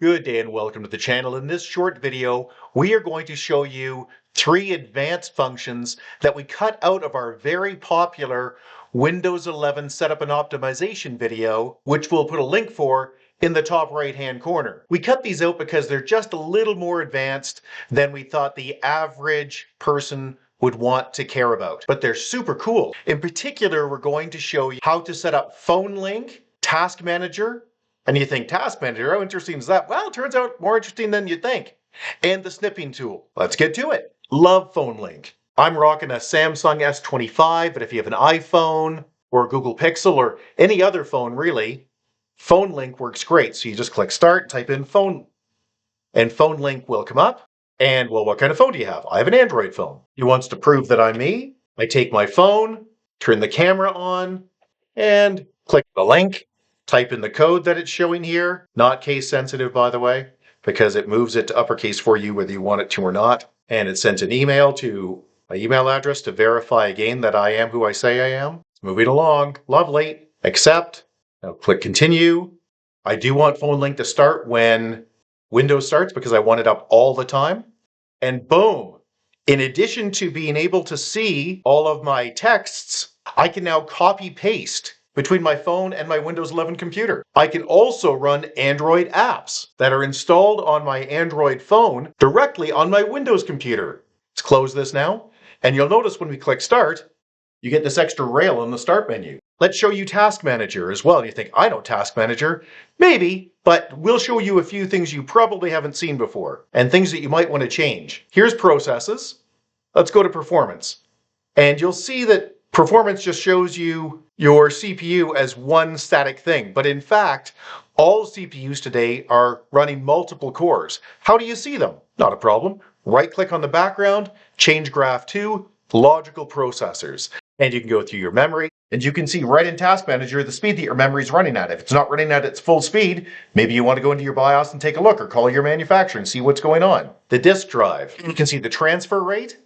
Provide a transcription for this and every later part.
Good day and welcome to the channel. In this short video, we are going to show you 3 advanced functions that we cut out of our very popular Windows 11 setup and optimization video, which we'll put a link for in the top right hand corner. We cut these out because they're just a little more advanced than we thought the average person would want to care about, but they're super cool. In particular, we're going to show you how to set up Phone Link, Task Manager, and you think, Task Manager, how interesting is that? Well, it turns out more interesting than you think. And the Snipping Tool. Let's get to it. Love Phone Link. I'm rocking a Samsung S25, but if you have an iPhone or a Google Pixel or any other phone really, Phone Link works great. So you just click Start, type in Phone, and Phone Link will come up. And well, what kind of phone do you have? I have an Android phone. He wants to prove that I'm me. I take my phone, turn the camera on, and click the link. Type in the code that it's showing here, not case sensitive, by the way, because it moves it to uppercase for you whether you want it to or not. And it sends an email to my email address to verify again that I am who I say I am. It's moving along. Lovely. Accept. Now click continue. I do want Phone Link to start when Windows starts because I want it up all the time. And boom. In addition to being able to see all of my texts, I can now copy paste between my phone and my Windows 11 computer. I can also run Android apps that are installed on my Android phone directly on my Windows computer. Let's close this now. And you'll notice when we click Start, you get this extra rail in the Start menu. Let's show you Task Manager as well. And you think, I know Task Manager. Maybe, but we'll show you a few things you probably haven't seen before and things that you might want to change. Here's Processes. Let's go to Performance. And you'll see that Performance just shows you your CPU as one static thing, but in fact, all CPUs today are running multiple cores. How do you see them? Not a problem. Right-click on the background, change graph to logical processors, and you can go through your memory, and you can see right in Task Manager the speed that your memory is running at. If it's not running at its full speed, maybe you want to go into your BIOS and take a look, or call your manufacturer and see what's going on. The disk drive, you can see the transfer rate,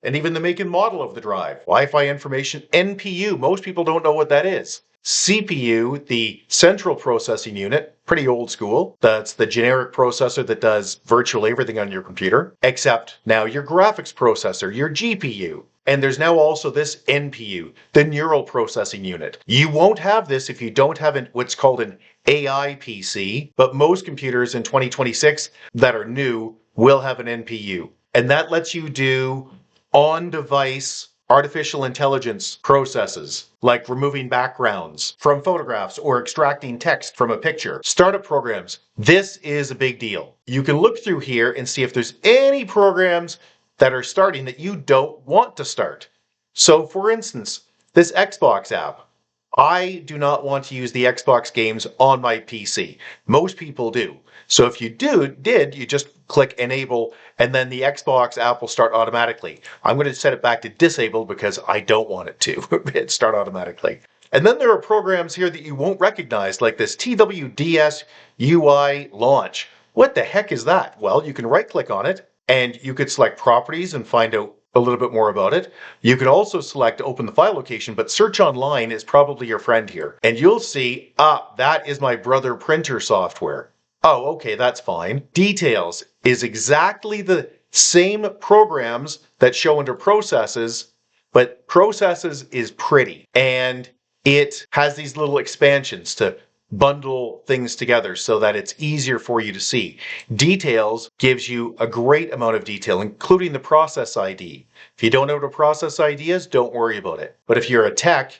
and even the make and model of the drive. Wi-Fi information, NPU, most people don't know what that is. CPU, the central processing unit, pretty old school. That's the generic processor that does virtually everything on your computer, except now your graphics processor, your GPU. And there's now also this NPU, the neural processing unit. You won't have this if you don't have what's called an AI PC, but most computers in 2026 that are new will have an NPU. And that lets you do on-device artificial intelligence processes, like removing backgrounds from photographs or extracting text from a picture. Startup programs, this is a big deal. You can look through here and see if there's any programs that are starting that you don't want to start. So for instance, this Xbox app. I do not want to use the Xbox games on my PC. Most people do. So if you did, you just click enable and then the Xbox app will start automatically. I'm going to set it back to disabled because I don't want it to start automatically. And then there are programs here that you won't recognize, like this TWDS UI launch. What the heck is that? Well, you can right click on it and you could select properties and find out a little bit more about it. You could also select open the file location, but search online is probably your friend here. And you'll see, that is my Brother printer software. Oh, okay, that's fine. Details is exactly the same programs that show under processes, but processes is pretty. And it has these little expansions to bundle things together so that it's easier for you to see. Details gives you a great amount of detail, including the process ID. If you don't know what a process ID is, don't worry about it. But if you're a tech,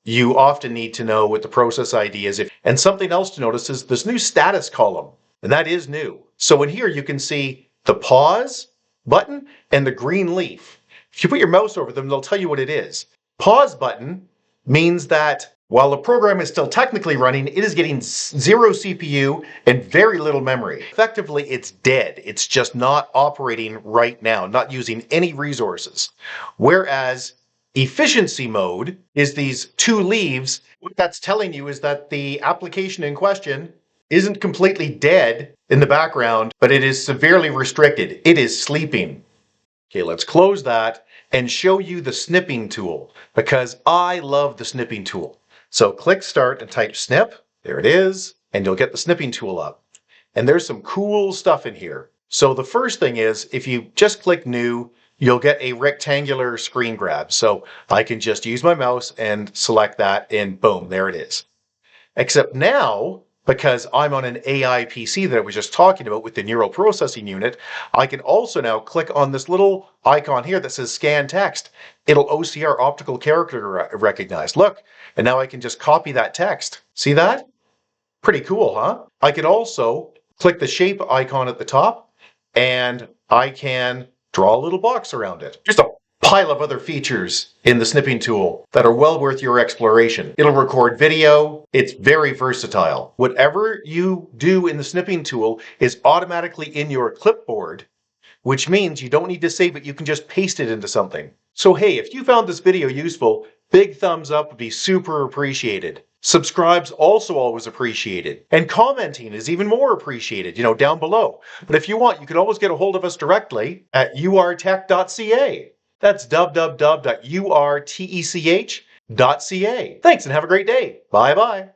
you often need to know what the process ID is. And something else to notice is this new status column, and that is new. So in here you can see the pause button and the green leaf. If you put your mouse over them, they'll tell you what it is. Pause button means that while the program is still technically running, it is getting 0 CPU and very little memory. Effectively, it's dead. It's just not operating right now, not using any resources. Whereas efficiency mode is these 2 leaves. What that's telling you is that the application in question isn't completely dead in the background, but it is severely restricted. It is sleeping. Okay, let's close that and show you the snipping tool because I love the snipping tool. So click Start and type snip. There it is. And you'll get the snipping tool up. And there's some cool stuff in here. So the first thing is, if you just click New, you'll get a rectangular screen grab. So I can just use my mouse and select that, and boom, there it is. Except now, because I'm on an AI PC that I was just talking about with the neural processing unit, I can also now click on this little icon here that says scan text. It'll OCR, optical character recognize. Look, and now I can just copy that text. See that? Pretty cool, huh? I can also click the shape icon at the top, and I can draw a little box around it. Just a pile of other features in the snipping tool that are well worth your exploration. It'll record video. It's very versatile. Whatever you do in the snipping tool is automatically in your clipboard, which means you don't need to save it. You can just paste it into something. So hey, if you found this video useful, big thumbs up would be super appreciated. Subscribe's also always appreciated. And commenting is even more appreciated, down below. But if you want, you can always get a hold of us directly at urtech.ca. That's www.urtech.ca. Thanks and have a great day. Bye-bye.